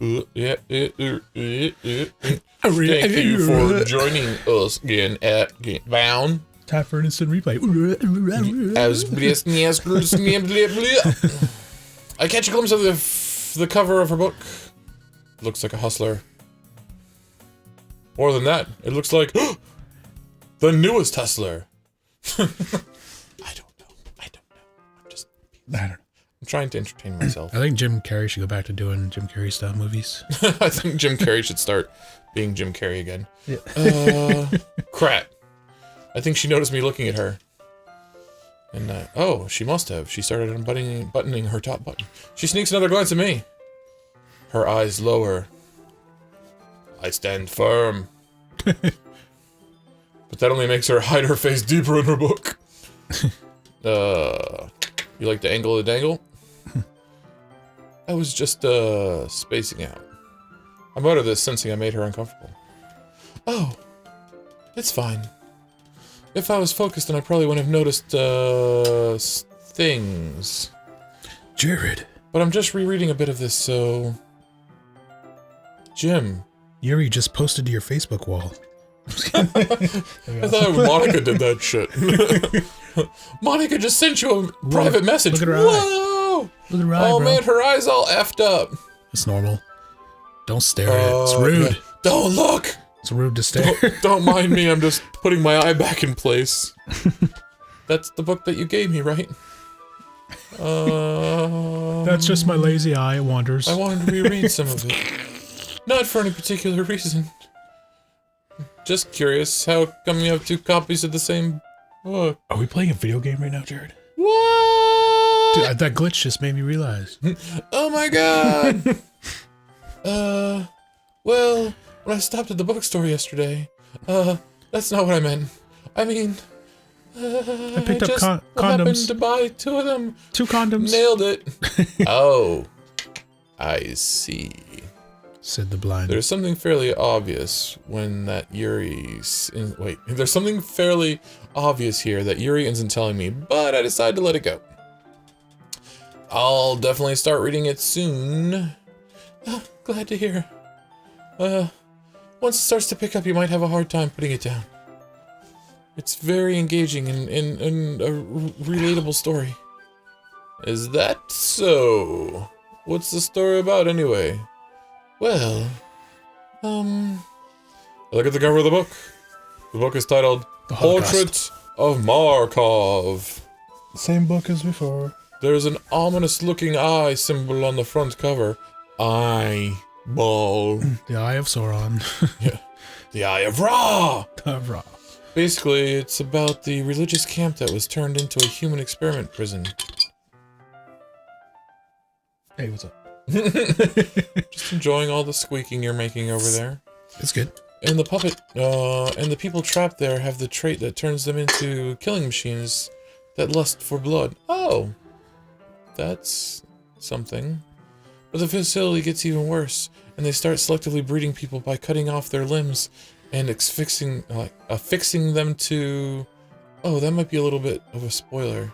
Thank you for joining us again at GameBound. Time for an instant replay. I catch a glimpse of the cover of her book. Looks like a hustler. More than that, it looks like the newest hustler. I don't know. I don't know. I'm trying to entertain myself. I think Jim Carrey should go back to doing Jim Carrey style movies. I think Jim Carrey should start being Jim Carrey again. Yeah. Crap. I think she noticed me looking at her. And, oh, she must have. She started buttoning her top button. She sneaks another glance at me. Her eyes lower. I stand firm. But that only makes her hide her face deeper in her book. You like the angle of the dangle? I was just, spacing out. I muttered this, sensing I made her uncomfortable. Oh, it's fine. If I was focused, then I probably wouldn't have noticed, things. Jared. But I'm just rereading a bit of this, so... Jim. Yuri just posted to your Facebook wall. I thought Monica did that shit. Monica just sent you a private message. Look at her Whoa! eye. Look at her eye, Oh bro. man, her eye's all effed up. It's normal. Don't stare at it. It's rude. Yeah. Don't look! It's rude to stare. Don't mind me, I'm just putting my eye back in place. That's the book that you gave me, right? That's just my lazy eye. It wanders. I wanted to reread some of it. Not for any particular reason. Just curious, how come you have two copies of the same book? Are we playing a video game right now, Jared? What? Dude, that glitch just made me realize. Oh my god! Well, when I stopped at the bookstore yesterday, that's not what I meant. I mean, I picked up just condoms. happened to buy 2 of them. 2 condoms. Nailed it. Oh, I see. Said the blind. There's something fairly obvious when that Yuri's... Wait, there's something fairly obvious here that Yuri isn't telling me, but I decided to let it go. I'll definitely start reading it soon. Glad to hear. Once it starts to pick up, you might have a hard time putting it down. It's very engaging and a relatable story. Is that so? What's the story about anyway? Well, look at the cover of the book. The book is titled Portrait of Markov. Same book as before. There's an ominous-looking eye symbol on the front cover. Eyeball. The Eye of Sauron. Yeah. The Eye of Ra! Ra. Basically, it's about the religious camp that was turned into a human experiment prison. Hey, what's up? Just enjoying all the squeaking you're making over there. It's good. And the puppet, and the people trapped there have the trait that turns them into killing machines that lust for blood. Oh! That's something. But the facility gets even worse, and they start selectively breeding people by cutting off their limbs and affixing them to... Oh, that might be a little bit of a spoiler.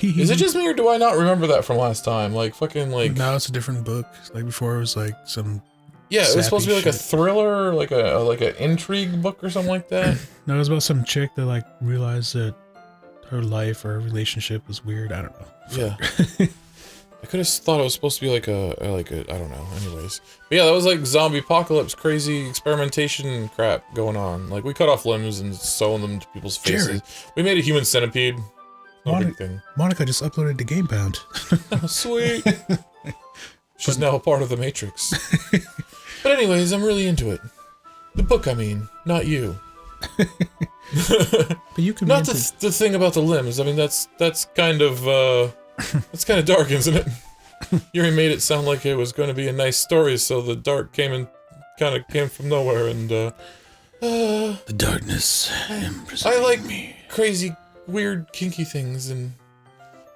Is it just me, or do I not remember that from last time? Like, fucking, like... Now it's a different book. Like, before it was, like, some... Yeah, it was supposed to be, like, shit. a thriller, like an intrigue book or something like that. No, it was about some chick that, like, realized that her life or her relationship was weird. I don't know. Yeah. I could have thought it was supposed to be like a, I don't know, anyways. But yeah, that was like zombie apocalypse, crazy experimentation crap going on. Like, we cut off limbs and sewing them to people's faces. Jared. We made a human centipede. No big thing. Monica just uploaded to GameBound. Oh, sweet. She's now a part of the Matrix. But anyways, I'm really into it. The book, I mean, not you. But you can Not the thing about the limbs. I mean, that's kind of, that's kind of dark, isn't it? Yuri made it sound like it was going to be a nice story, so the dark kind of came from nowhere, and, the darkness I like me crazy, weird, kinky things, and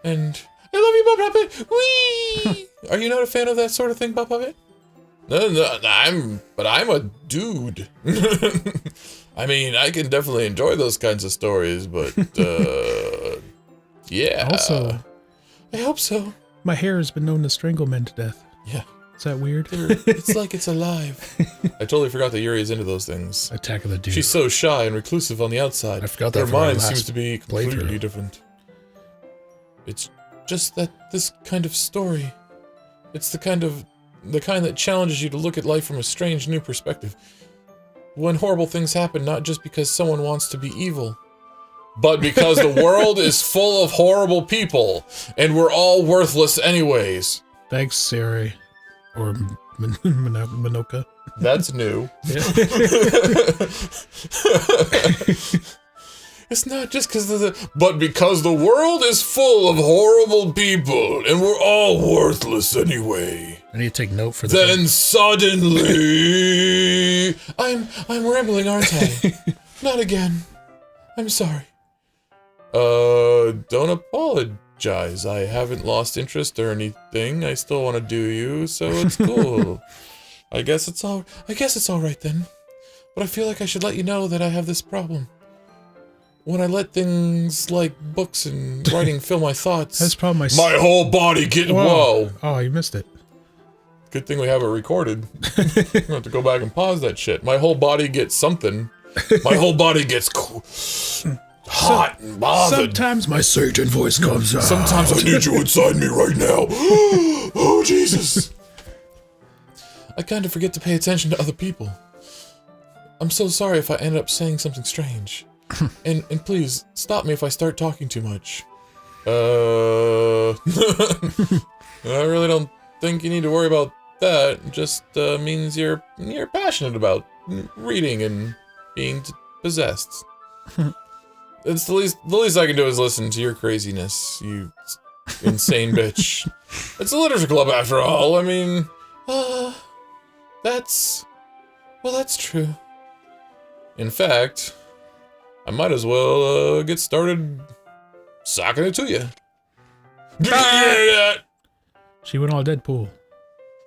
I love you, Bob Puppet! Whee! Are you not a fan of that sort of thing, Bob Puppet? No, I'm a dude. I mean, I can definitely enjoy those kinds of stories, but, yeah. Also, I hope so. my hair has been known to strangle men to death. Yeah. Is that weird? It's like it's alive. I totally forgot that Yuri is into those things. Attack of the Dude. She's so shy and reclusive on the outside. I forgot that her from our mind last seems to be completely playthrough. different. It's just that this kind of story. It's the kind that challenges you to look at life from a strange new perspective. When horrible things happen, not just because someone wants to be evil, but because the world is full of horrible people, and we're all worthless anyways. Thanks, Siri. Or Minoka. That's new. Yeah. It's not just but because the world is full of horrible people, and we're all worthless anyway. I need to take note for that. Then suddenly, I'm rambling, aren't I? Not again. I'm sorry. Don't apologize. I haven't lost interest or anything. I still want to do you, so it's cool. I guess it's all right then. But I feel like I should let you know that I have this problem. When I let things like books and writing fill my thoughts, That's probably my whole body whoa. Oh, you missed it. Good thing we have it recorded. I'm gonna have to go back and pause that shit. My whole body gets something. My whole body gets hot and bothered. Sometimes my Satan voice comes out. Sometimes I need you inside me right now. Oh, Jesus. I kind of forget to pay attention to other people. I'm so sorry if I ended up saying something strange. and please, stop me if I start talking too much. I really don't think you need to worry about that. It just means you're passionate about reading and being possessed. It's the least I can do is listen to your craziness, you insane bitch. It's a literature club after all. I mean, that's true. In fact, I might as well get started socking it to you. She went all Deadpool.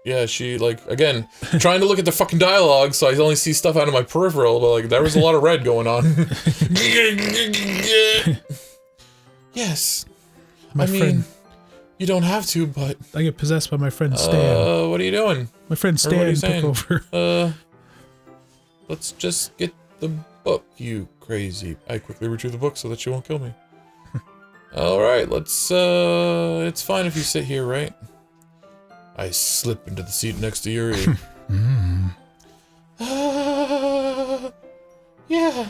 Yeah, she, again, trying to look at the fucking dialogue, so I only see stuff out of my peripheral, but, there was a lot of red going on. Yes. My friend, you don't have to, but... I get possessed by my friend Stan. What are you doing? My friend Or what are you Stan took saying? over. Let's just get the book, you crazy. I quickly retrieve the book so that she won't kill me. Alright, it's fine if you sit here, right? I slip into the seat next to Yuri. Yeah.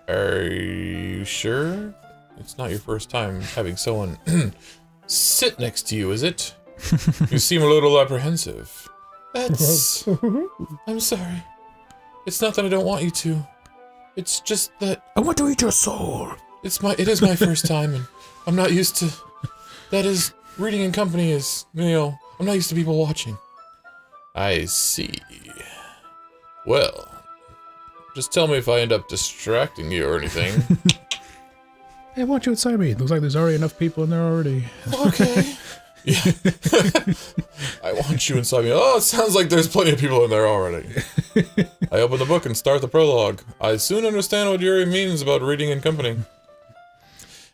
Are you sure? It's not your first time having someone sit next to you, is it? You seem a little apprehensive. I'm sorry. It's not that I don't want you to. It's just that... I want to eat your soul. It is my first time, and I'm not used to... That is, reading in company is, I'm not used to people watching. I see. Well, just tell me if I end up distracting you or anything. Hey, why don't you inside me? Looks like there's already enough people in there already. Okay. Yeah. I want you inside me. Oh, it sounds like there's plenty of people in there already. I open the book and start the prologue. I soon understand what Yuri means about reading in company.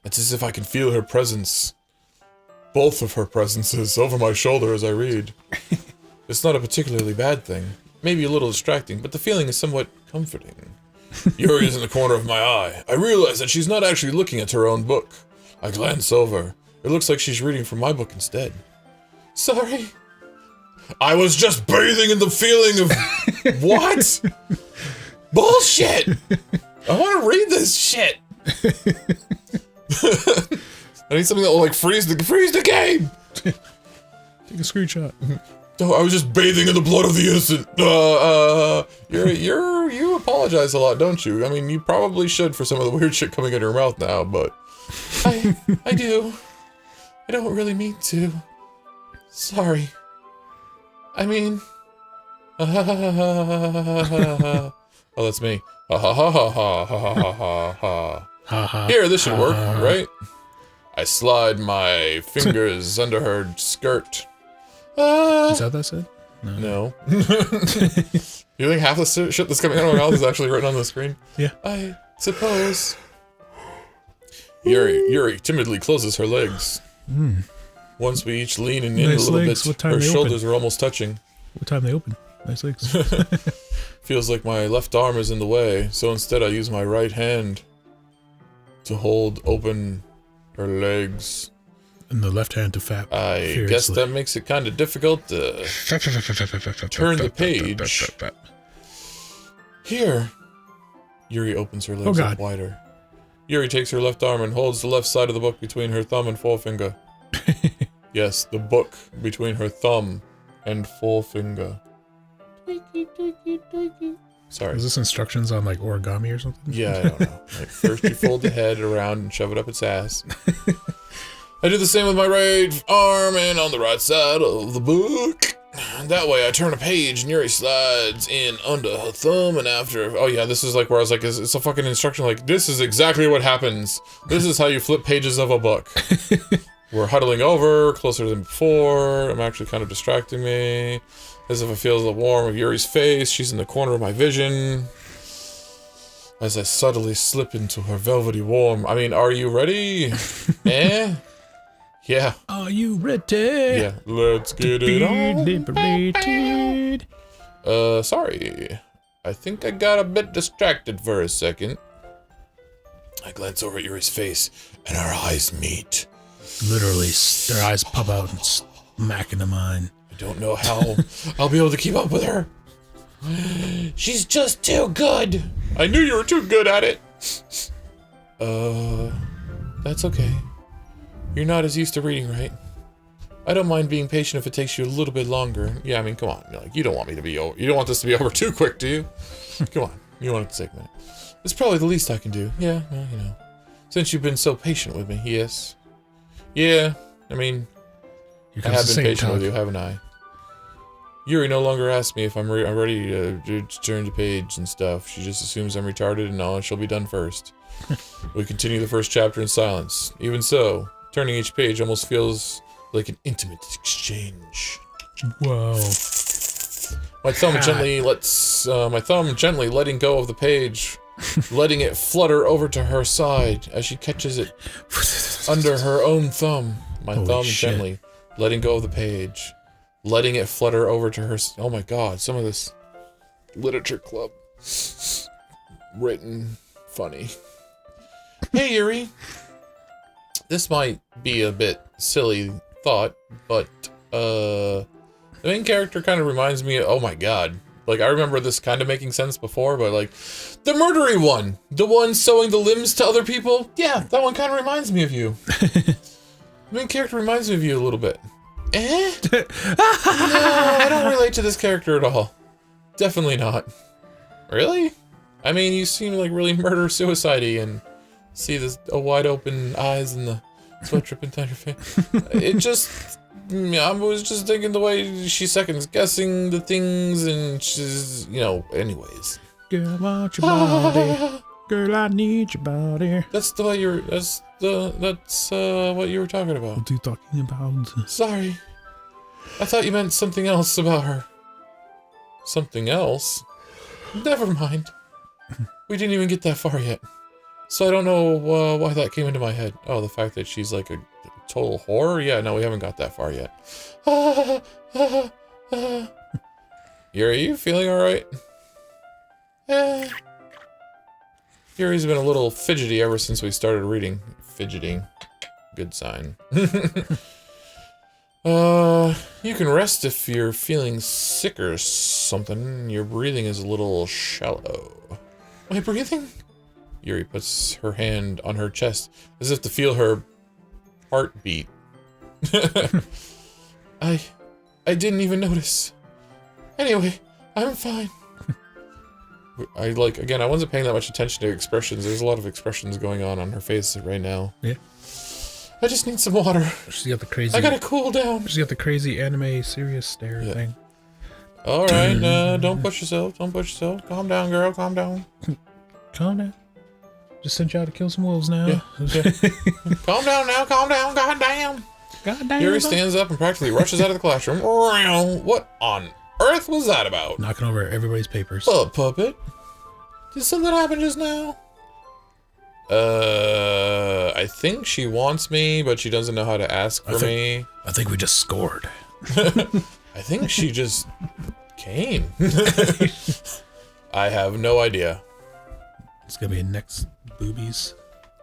It's as if I can feel her presence. Both of her presences over my shoulder as I read. It's not a particularly bad thing. Maybe a little distracting, but the feeling is somewhat comforting. Yuri is in the corner of my eye. I realize that she's not actually looking at her own book. I glance over. It looks like she's reading from my book instead. Sorry. I was just bathing in the feeling of... What? Bullshit! I want to read this shit! I need something that will, freeze the game! Take a screenshot. No, I was just bathing in the blood of the innocent. You apologize a lot, don't you? I mean, you probably should for some of the weird shit coming in your mouth now, but... I do. I don't really mean to. Sorry. I mean... Oh, that's me. Ha ha ha ha ha ha ha ha ha. Here, this should work, right? I slide my fingers under her skirt. Is that what that said? No. You think half the shit that's coming out of my mouth is actually written on the screen? Yeah. I suppose. Yuri timidly closes her legs. Once we each lean in a Nice little legs. bit, What time our they shoulders are almost touching. What time they open? Nice legs. Feels like my left arm is in the way, so instead I use my right hand to hold open her legs. And the left hand to fap. I furiously. guess that makes it kind of difficult to turn the page. Here. Yuri opens her legs up wider. Yuri takes her left arm and holds the left side of the book between her thumb and forefinger. Yes, the book between her thumb and forefinger. Sorry. Is this instructions on like origami or something? Yeah, I don't know. Like, first you fold the head around and shove it up its ass. I do the same with my right arm and on the right side of the book. That way I turn a page and Yuri slides in under her thumb and after... Oh yeah, this is like where I was like, it's a fucking instruction like, this is exactly what happens. This is how you flip pages of a book. We're huddling over, closer than before. I'm actually kind of distracting me. As if I feel the warmth of Yuri's face. She's in the corner of my vision. As I subtly slip into her velvety warm. I mean, are you ready? Eh? Yeah. Are you ready? Yeah. Let's get it on. Liberated. Sorry. I think I got a bit distracted for a second. I glance over at Yuri's face, and our eyes meet. Literally, their eyes pop out and smack into mine. I don't know how I'll be able to keep up with her. She's just too good. I knew you were too good at it. That's okay. You're not as used to reading, right? I don't mind being patient if it takes you a little bit longer. Yeah, I mean, come on. Like, you don't want me to be over. You don't want this to be over too quick, do you? Come on. You want it to take a minute. It's probably the least I can do. Yeah, well, you know. Since you've been so patient with me, yes. Yeah, I mean, I have been patient with you, haven't I? Yuri no longer asks me if I'm ready to turn the page and stuff. She just assumes I'm retarded and all, and she'll be done first. We continue the first chapter in silence. Even so, turning each page almost feels like an intimate exchange. Whoa. My thumb gently letting go of the page, letting it flutter over to her side as she catches it under her own thumb. My thumb gently letting go of the page, letting it flutter over to her. Oh my god, some of this literature club written funny. Hey Yuri, this might be a bit silly thought, but the main character kind of reminds me of, oh my god, like I remember this kind of making sense before, but like the murdery one, the one sewing the limbs to other people, yeah, that one kind of reminds me of you. The main character reminds me of you a little bit. Eh? No, I don't relate to this character at all. Definitely not. Really? I mean, you seem like really murder-suicide-y and see this wide open eyes and the sweat dripping down your face. It just... I was just thinking the way she's seconds guessing the things and she's, you know, anyways. Girl, I want your body. Girl, I need your body. That's the way you're... That's what you were talking about. What are you talking about? Sorry. I thought you meant something else about her. Something else? Never mind. We didn't even get that far yet. So I don't know why that came into my head. Oh, the fact that she's like a total whore? Yeah, no, we haven't got that far yet. Yuri, are you feeling alright? Yuri's been a little fidgety ever since we started reading. Fidgeting. Good sign. You can rest if you're feeling sick or something. Your breathing is a little shallow. My breathing? Yuri puts her hand on her chest as if to feel her heartbeat. I didn't even notice. Anyway, I'm fine. I wasn't paying that much attention to expressions. There's a lot of expressions going on her face right now. Yeah. I just need some water. She's got the crazy... I gotta cool down. She's got the crazy anime serious stare thing. Alright, don't push yourself. Don't push yourself. Calm down, girl. Calm down. Calm down. Just sent you out to kill some wolves now. Yeah. Calm down now. Calm down. God damn. God damn. Yuri stands up and practically rushes out of the classroom. What on earth was that about? Knocking over everybody's papers. Puppet. Did something happen just now? I think she wants me, but she doesn't know how to ask for me. I think we just scored. I think she just came. I have no idea. It's gonna be next boobies.